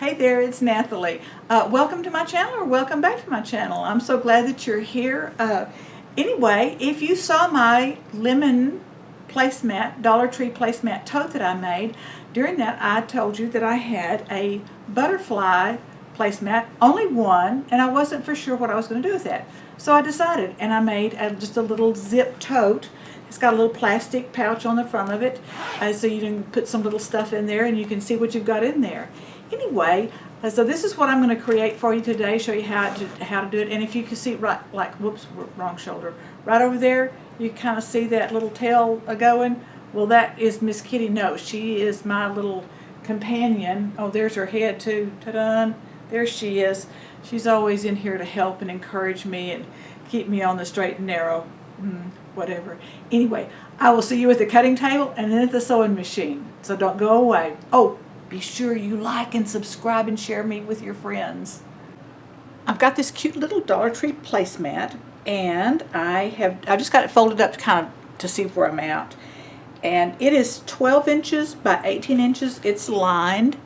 Hey there, it's Nathalie. Welcome to my channel, or welcome back to my channel. I'm so glad that you're here. Anyway, if you saw my Lemon Placemat, Dollar Tree Placemat Tote that I made, during that I told you that I had a butterfly placemat, only one, and I wasn't for sure what I was going to do with that. So I decided, and I made just a little zip tote. It's got a little plastic pouch on the front of it, so you can put some little stuff in there and you can see what you've got in there. Anyway, so this is what I'm going to create for you today, show you how to do it. And if you can see right, like, whoops, wrong shoulder, right over there, you kind of see that little tail going. Well, that is Miss Kitty No. She is my little companion. Oh, there's her head too. Ta-da! There she is. She's always in here to help and encourage me and keep me on the straight and narrow. Whatever. Anyway, I will see you at the cutting table and then at the sewing machine. So don't go away. Oh, be sure you like and subscribe and share me with your friends. I've got this cute little Dollar Tree placemat, and I just got it folded up to see where I'm at. And it is 12 inches by 18 inches. It's lined.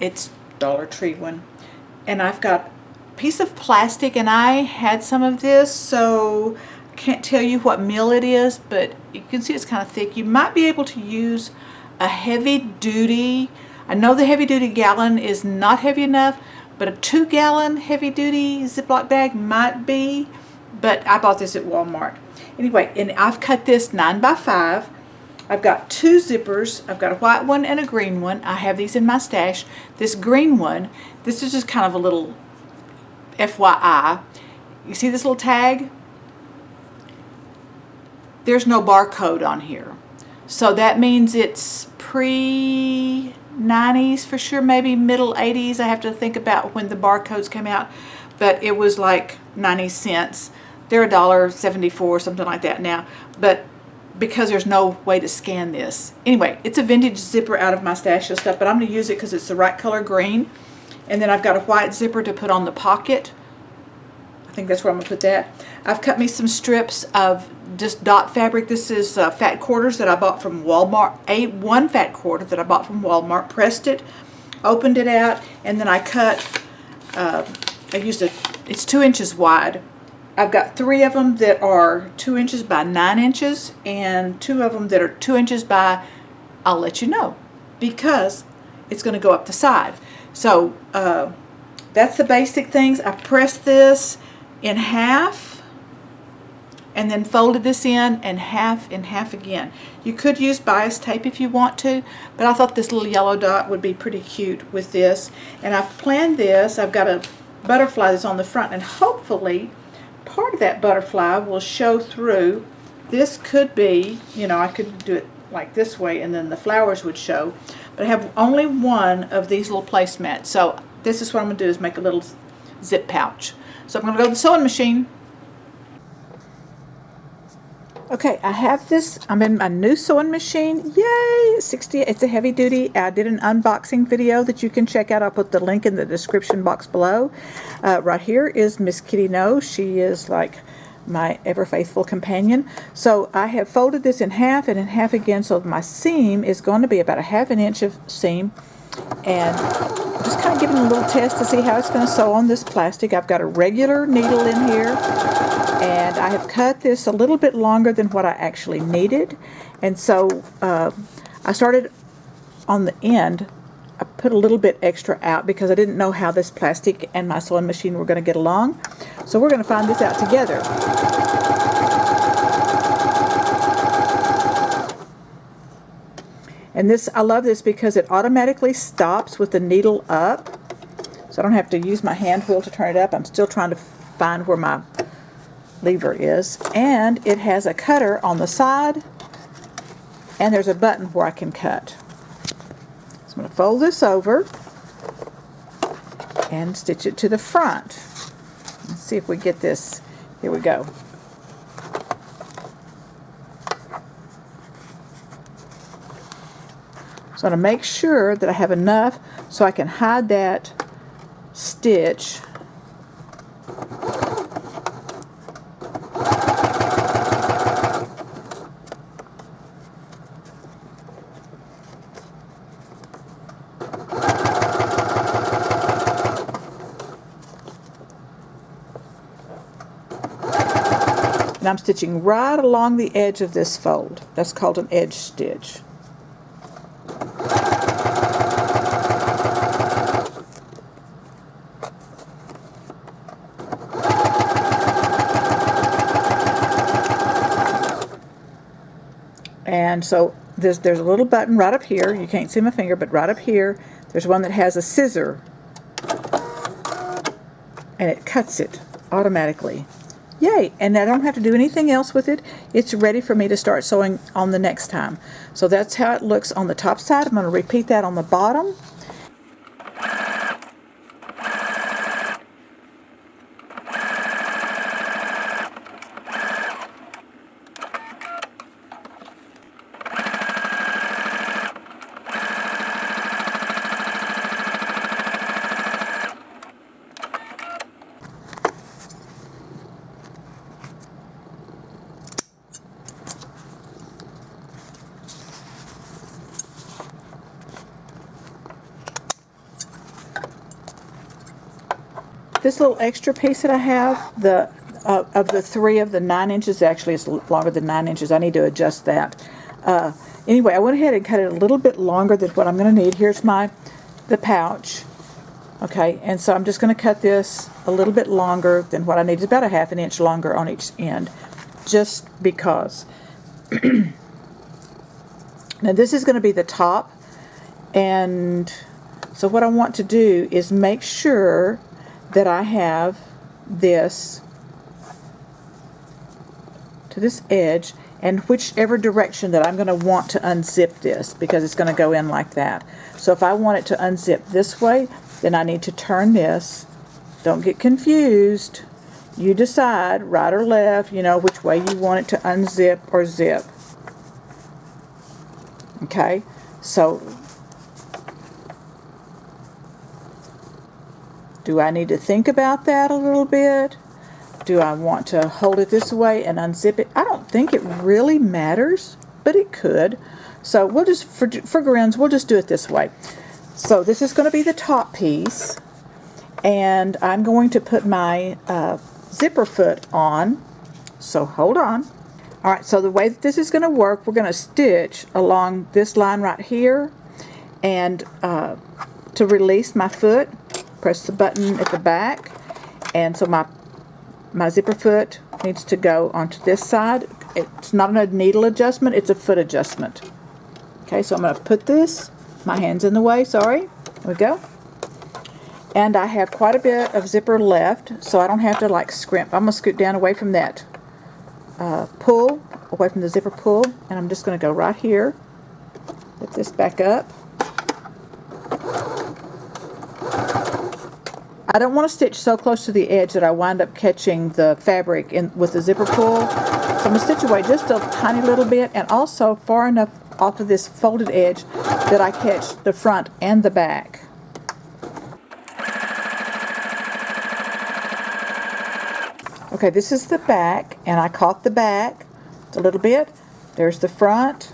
It's Dollar Tree one. And I've got a piece of plastic, and I had some of this, so I can't tell you what mill it is, but you can see it's kind of thick. You might be able to use a heavy duty, I know the heavy duty gallon is not heavy enough, but a 2-gallon heavy duty Ziploc bag might be, but I bought this at Walmart. Anyway, and I've cut this 9 by 5. I've got 2 zippers. I've got a white one and a green one. I have these in my stash. This green one, this is just kind of a little FYI. You see this little tag? There's no barcode on here. So that means it's pre-90s for sure, maybe middle 80s. I have to think about when the barcodes came out, but it was like 90 cents. They're $1.74, something like that now, but because there's no way to scan this. Anyway, it's a vintage zipper out of my stash of stuff, but I'm going to use it because it's the right color green. And then I've got a white zipper to put on the pocket. I think that's where I'm going to put that. I've cut me some strips of just dot fabric. This is fat quarters that I bought from Walmart. One fat quarter that I bought from Walmart. Pressed it, opened it out, and then I cut, it's 2 inches wide. I've got 3 of them that are 2 inches by 9 inches, and 2 of them that are 2 inches by, I'll let you know, because it's going to go up the side. So that's the basic things. I pressed this in half and then folded this in half again. You could use bias tape if you want to, but I thought this little yellow dot would be pretty cute with this. And I've planned this. I've got a butterfly that's on the front, and hopefully part of that butterfly will show through. This could be, you know, I could do it like this way and then the flowers would show, but I have only one of these little placemats. So this is what I'm going to do, is make a little zip pouch. So I'm going to go to the sewing machine. Okay, I have this. I'm in my new sewing machine. Yay! 60. It's a heavy duty. I did an unboxing video that you can check out. I'll put the link in the description box below. Right here is Miss Kitty No. She is like my ever faithful companion. So I have folded this in half and in half again, so my seam is going to be about a ½ inch of seam, and just kind of giving a little test to see how it's going to sew on this plastic. I've got a regular needle in here, and I have cut this a little bit longer than what I actually needed, and so I started on the end. I put a little bit extra out because I didn't know how this plastic and my sewing machine were going to get along. So we're going to find this out together. And this, I love this because it automatically stops with the needle up. So I don't have to use my hand wheel to turn it up. I'm still trying to find where my lever is. And it has a cutter on the side, and there's a button where I can cut. So I'm going to fold this over and stitch it to the front. Let's see if we get this. Here we go. So I'm going to make sure that I have enough so I can hide that stitch. I'm stitching right along the edge of this fold. That's called an edge stitch. And so there's a little button right up here. You can't see my finger, but right up here, there's one that has a scissor, and it cuts it automatically. Yay! And I don't have to do anything else with it. It's ready for me to start sewing on the next time. So that's how it looks on the top side. I'm going to repeat that on the bottom. This little extra piece that I have, of the 3 of the 9 inches, actually it's longer than 9 inches. I need to adjust that. Anyway, I went ahead and cut it a little bit longer than what I'm going to need. Here's the pouch. Okay, and so I'm just going to cut this a little bit longer than what I need. It's about a 1/2 inch longer on each end, just because. Now this is going to be the top, and so what I want to do is make sure that I have this to this edge, and whichever direction that I'm going to want to unzip this, because it's going to go in like that. So if I want it to unzip this way, then I need to turn this. Don't get confused. You decide, right or left, you know, which way you want it to unzip or zip. Okay, so do I need to think about that a little bit? Do I want to hold it this way and unzip it? I don't think it really matters, but it could. So we'll just, for grins, we'll just do it this way. So this is going to be the top piece, and I'm going to put my zipper foot on. So hold on. All right, so the way that this is going to work, we're going to stitch along this line right here, and to release my foot, press the button at the back, and so my zipper foot needs to go onto this side. It's not a needle adjustment, it's a foot adjustment. Okay, so I'm going to put this, my hand's in the way, sorry, there we go. And I have quite a bit of zipper left, so I don't have to like scrimp. I'm going to scoot down away from that pull, away from the zipper pull, and I'm just going to go right here, lift this back up. I don't want to stitch so close to the edge that I wind up catching the fabric with the zipper pull. So I'm going to stitch away just a tiny little bit, and also far enough off of this folded edge that I catch the front and the back. Okay, this is the back, and I caught the back a little bit. There's the front.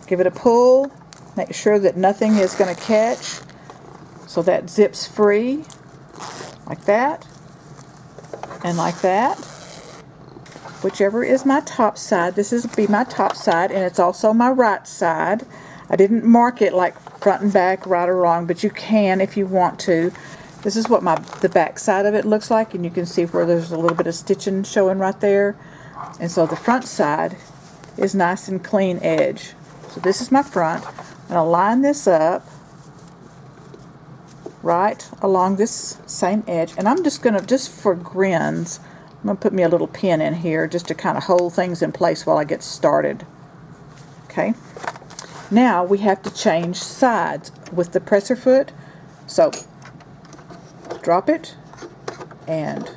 Give it a pull. Make sure that nothing is going to catch. So that zips free, like that, and like that. Whichever is my top side. This is be my top side, and it's also my right side. I didn't mark it like front and back, right or wrong, but you can if you want to. This is what the back side of it looks like, and you can see where there's a little bit of stitching showing right there. And so the front side is nice and clean edge. So this is my front. I'm going to line this up right along this same edge, and I'm just going to, just for grins, I'm going to put me a little pin in here just to kind of hold things in place while I get started. Okay, now we have to change sides with the presser foot, so drop it and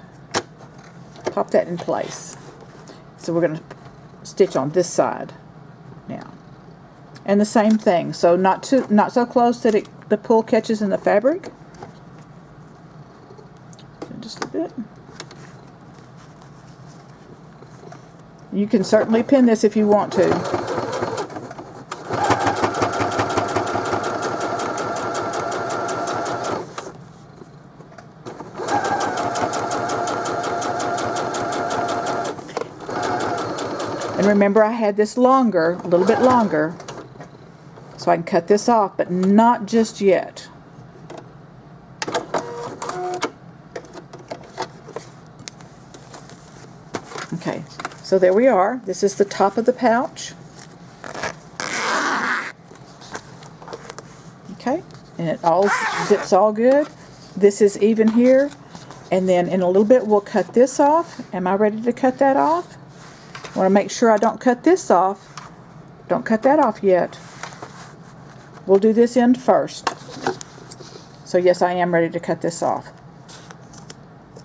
pop that in place. So we're going to stitch on this side now, and the same thing, so not so close that the pull catches in the fabric. Just a bit. You can certainly pin this if you want to. And remember, I had this longer, a little bit longer, so I can cut this off, but not just yet. Okay, so there we are. This is the top of the pouch. Okay, and it all zips all good. This is even here, and then in a little bit we'll cut this off. Am I ready to cut that off? I want to make sure I don't cut this off. Don't cut that off yet. We'll do this end first. So yes, I am ready to cut this off.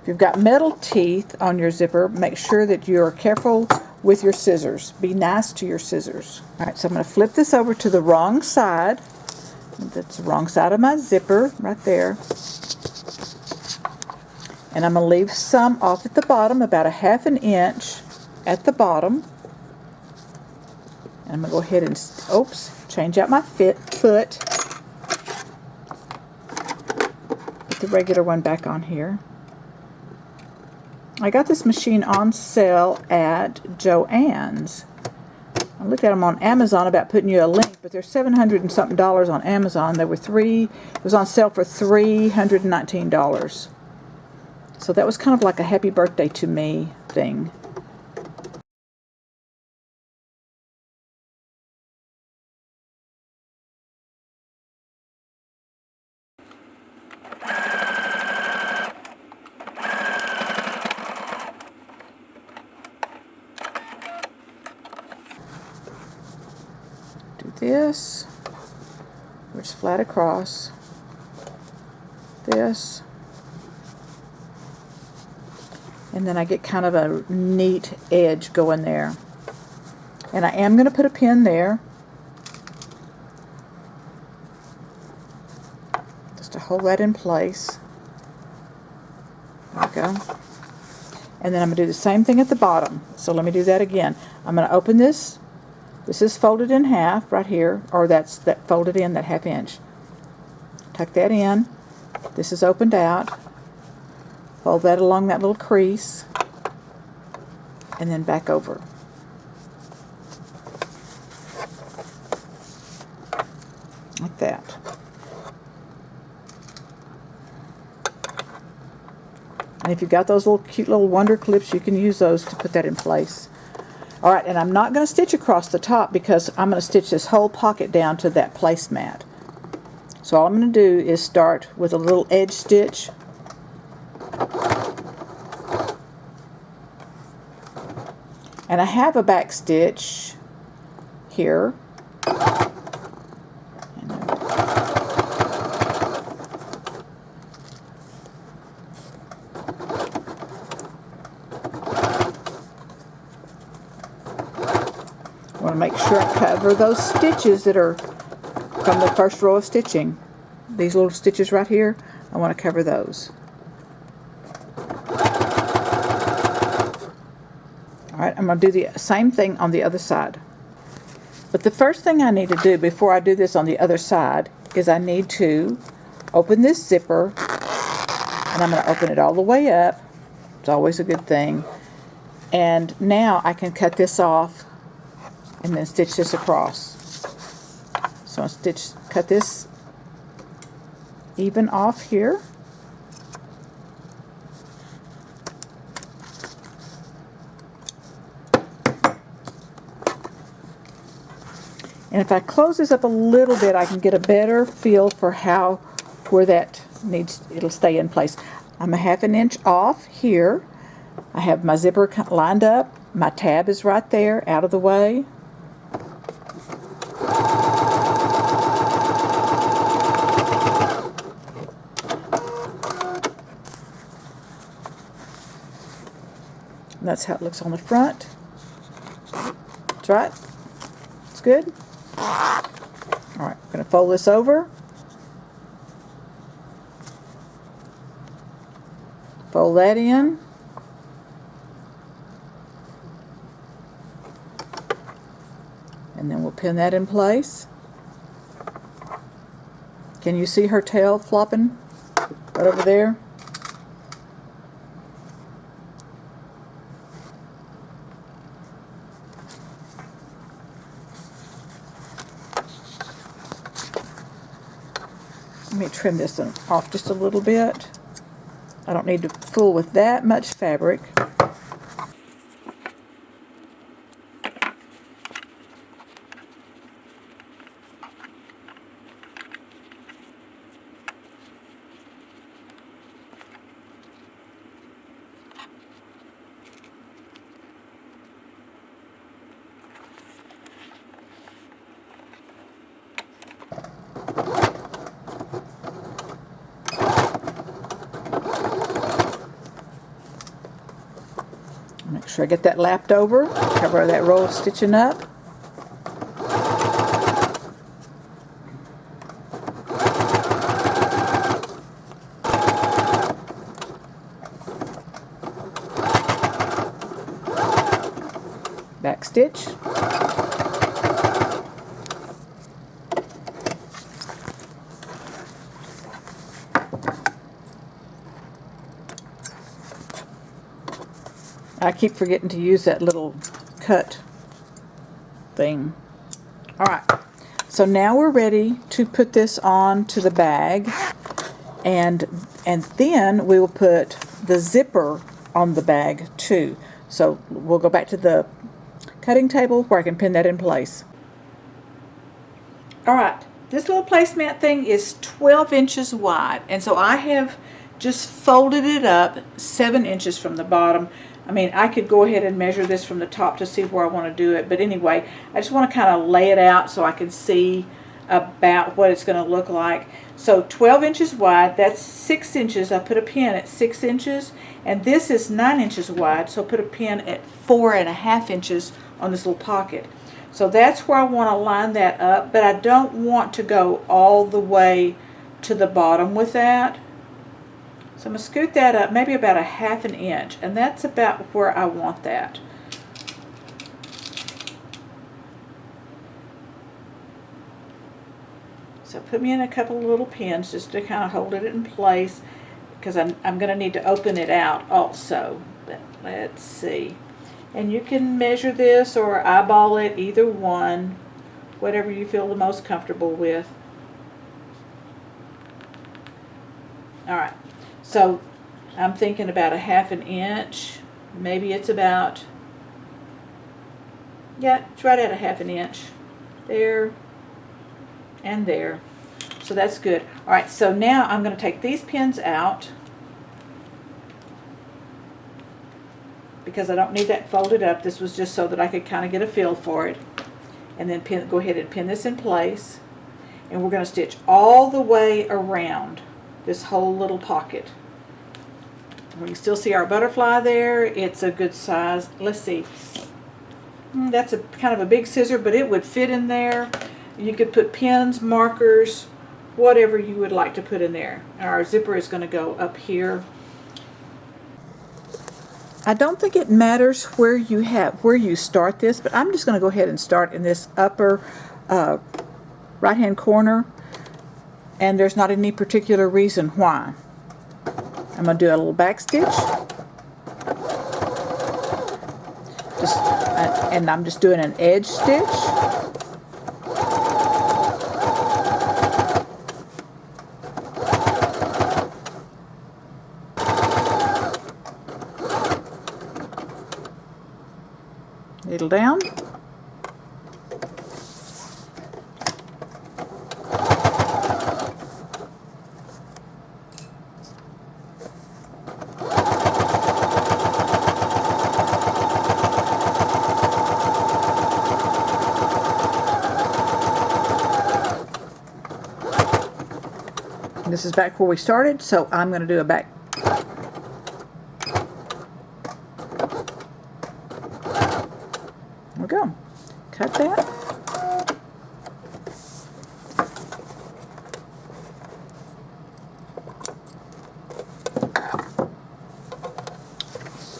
If you've got metal teeth on your zipper, make sure that you're careful with your scissors. Be nice to your scissors. Alright, so I'm going to flip this over to the wrong side. That's the wrong side of my zipper, right there. And I'm going to leave some off at the bottom, about 1/2 inch at the bottom. And I'm going to go ahead and, oops, change out my foot. Put the regular one back on here. I got this machine on sale at Joann's. I looked at them on Amazon about putting you a link, but they're $700 and something on Amazon. There were it was on sale for $319. So that was kind of like a happy birthday to me thing. Do this, which is flat across, this, and then I get kind of a neat edge going there. And I am going to put a pin there, just to hold that in place. There we go. And then I'm going to do the same thing at the bottom. So let me do that again. I'm going to open this. This is folded in half right here, or that's that folded in, that 1/2 inch. Tuck that in. This is opened out. Fold that along that little crease, and then back over. Like that. And if you've got those little cute little wonder clips, you can use those to put that in place. Alright, and I'm not going to stitch across the top because I'm going to stitch this whole pocket down to that placemat. So all I'm going to do is start with a little edge stitch. And I have a back stitch here. I want to make sure I cover those stitches that are from the first row of stitching. These little stitches right here, I want to cover those. Alright, I'm going to do the same thing on the other side. But the first thing I need to do before I do this on the other side is I need to open this zipper, and I'm going to open it all the way up. It's always a good thing. And now I can cut this off and then stitch this across. So I'll cut this even off here. And if I close this up a little bit, I can get a better feel for where that it'll stay in place. I'm 1/2 inch off here. I have my zipper lined up. My tab is right there, out of the way. And that's how it looks on the front. That's right. It's good. Alright, I'm going to fold this over. Fold that in. And then we'll pin that in place. Can you see her tail flopping right over there? me trim this one off just a little bit. I don't need to fool with that much fabric. Make sure I get that lapped over, cover that roll of stitching up. Back stitch. I keep forgetting to use that little cut thing. Alright, so now we're ready to put this on to the bag, and then we will put the zipper on the bag too. So we'll go back to the cutting table where I can pin that in place. Alright, this little placemat thing is 12 inches wide, and so I have just folded it up 7 inches from the bottom. I mean, I could go ahead and measure this from the top to see where I want to do it, but anyway, I just want to kind of lay it out so I can see about what it's going to look like. So 12 inches wide, that's 6 inches. I put a pin at 6 inches, and this is 9 inches wide, so put a pin at 4.5 inches on this little pocket. So that's where I want to line that up, but I don't want to go all the way to the bottom with that. So I'm going to scoot that up maybe about 1/2 inch, and that's about where I want that. So put me in a couple of little pins just to kind of hold it in place, because I'm going to need to open it out also. But let's see. And you can measure this or eyeball it, either one, whatever you feel the most comfortable with. Alright. So I'm thinking about 1/2 inch. Maybe it's about, yeah, it's right at 1/2 inch. There and there. So that's good. Alright, so now I'm going to take these pins out because I don't need that folded up. This was just so that I could kind of get a feel for it. And then go ahead and pin this in place. And we're going to stitch all the way around this whole little pocket. We can still see our butterfly there. It's a good size. Let's see. That's a kind of a big scissor, but it would fit in there. You could put pins, markers, whatever you would like to put in there. Our zipper is going to go up here. I don't think it matters where you start this, but I'm just going to go ahead and start in this upper right hand corner, and there's not any particular reason why. I'm going to do a little back stitch, and I'm just doing an edge stitch. Needle down. This is back where we started, so I'm going to do a back. There we go. Cut that.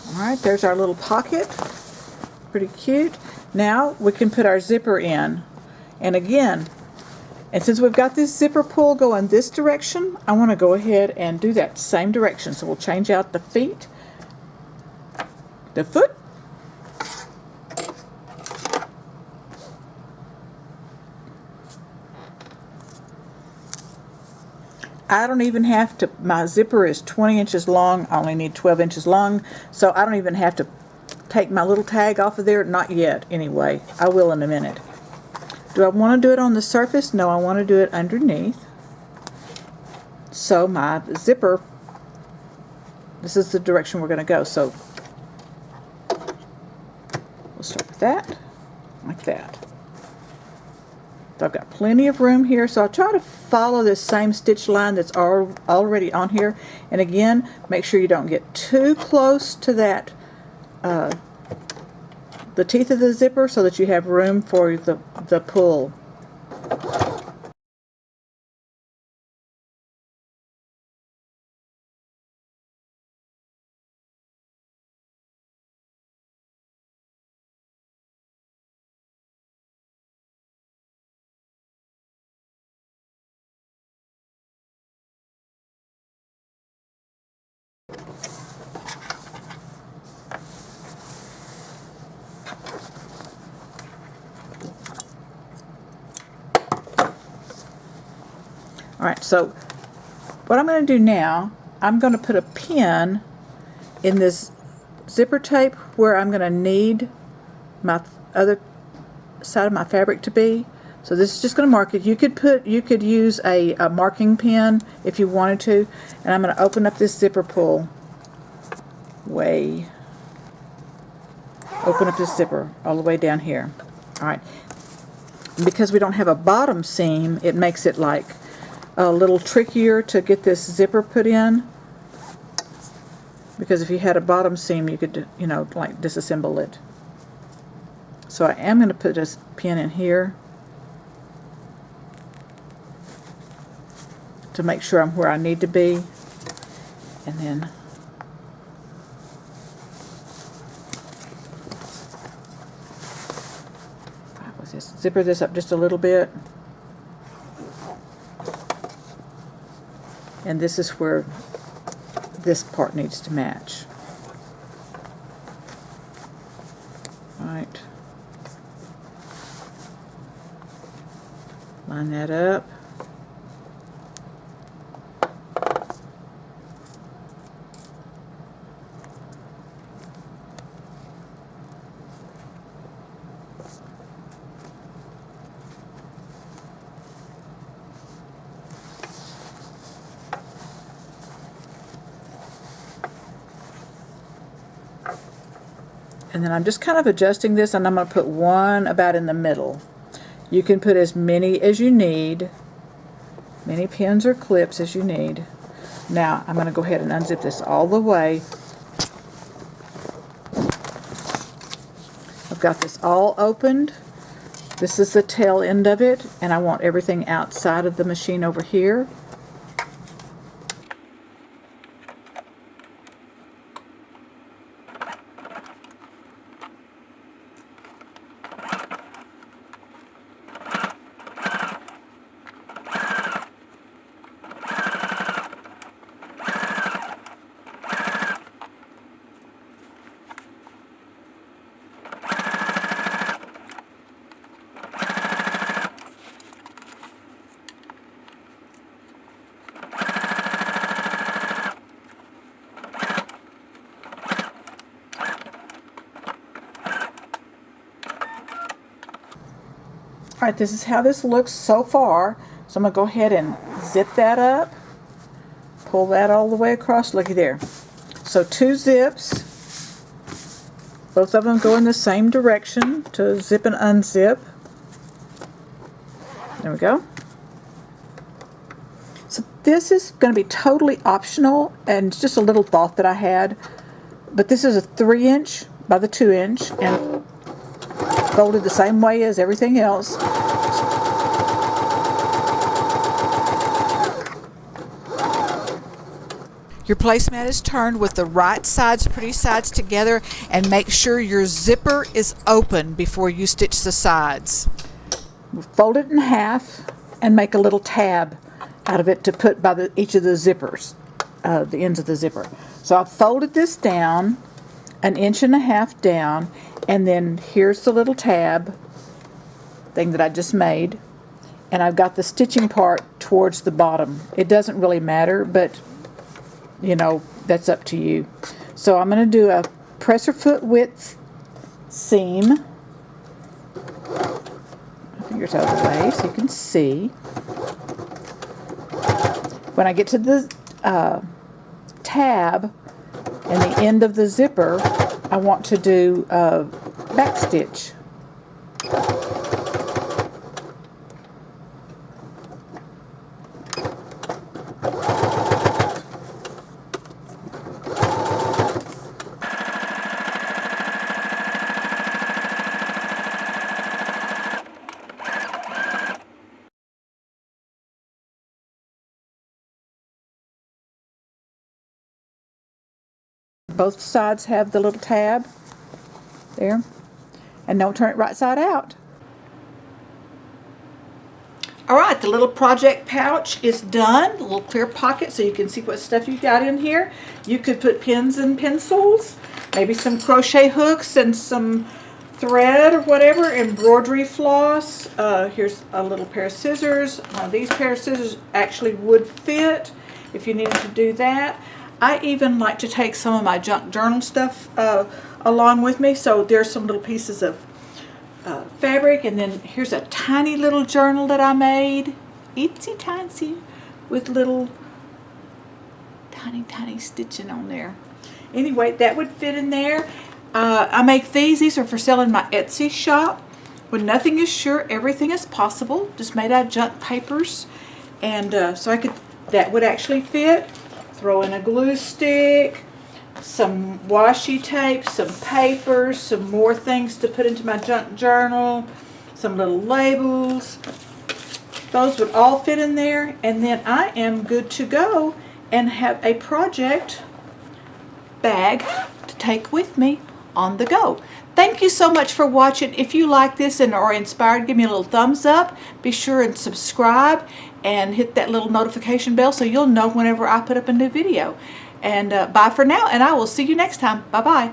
Alright, there's our little pocket. Pretty cute. Now we can put our zipper in. And again, and since we've got this zipper pull going this direction, I want to go ahead and do that same direction. So we'll change out the feet, the foot, I don't even have to, my zipper is 20 inches long. I only need 12 inches long, so I don't even have to take my little tag off of there. Not yet, anyway. I will in a minute. Do I want to do it on the surface? No, I want to do it underneath. So my zipper, this is the direction we're going to go. So we'll start with that, like that. So I've got plenty of room here, so I'll try to follow this same stitch line that's already on here. And again, make sure you don't get too close to that, the teeth of the zipper, so that you have room for the pull. Alright, so what I'm going to do now, I'm going to put a pin in this zipper tape where I'm going to need my other side of my fabric to be. So this is just going to mark it. You could use a marking pen if you wanted to. And I'm going to open up this zipper pull. Open up this zipper all the way down here. Alright. Because we don't have a bottom seam, it makes it like a little trickier to get this zipper put in, because if you had a bottom seam you could, you know, like disassemble it. So I am going to put this pin in here to make sure I'm where I need to be, and then zipper this up just a little bit. And this is where this part needs to match. Right. Line that up. And then I'm just kind of adjusting this, and I'm going to put one about in the middle. You can put as many as you need, many pins or clips as you need. Now I'm going to go ahead and unzip this all the way. I've got this all opened. This is the tail end of it, and I want everything outside of the machine over here. Alright, this is how this looks so far. So I'm going to go ahead and zip that up. Pull that all the way across. Looky there. So 2 zips. Both of them go in the same direction to zip and unzip. There we go. So this is going to be totally optional, and it's just a little thought that I had. But this is a 3" by the 2" and folded the same way as everything else. Your placemat is turned with the right sides, pretty sides together, and make sure your zipper is open before you stitch the sides. Fold it in half and make a little tab out of it to put by each of the zippers, the ends of the zipper. So I've folded this down 1.5 inches down, and then here's the little tab thing that I just made, and I've got the stitching part towards the bottom. It doesn't really matter, but you know, that's up to you. So I'm going to do a presser foot width seam. Fingers out of the way so you can see. When I get to the tab and the end of the zipper, I want to do a back stitch. Both sides have the little tab there, and don't turn it right side out. Alright, the little project pouch is done. A little clear pocket so you can see what stuff you got in here. You could put pens and pencils, maybe some crochet hooks and some thread or whatever, embroidery floss. Here's a little pair of scissors. One of these pair of scissors actually would fit if you needed to do that. I even like to take some of my junk journal stuff along with me. So there's some little pieces of fabric, and then here's a tiny little journal that I made, itsy tiny, with little tiny stitching on there. Anyway, that would fit in there. I make these are for selling my Etsy shop. When nothing is sure, everything is possible. Just made out of junk papers, and so that would actually fit. Throw in a glue stick, some washi tape, some papers, some more things to put into my junk journal, some little labels. Those would all fit in there, and then I am good to go and have a project bag to take with me on the go. Thank you so much for watching. If you like this and are inspired, give me a little thumbs up. Be sure and subscribe and hit that little notification bell so you'll know whenever I put up a new video. And bye for now, and I will see you next time. Bye-bye.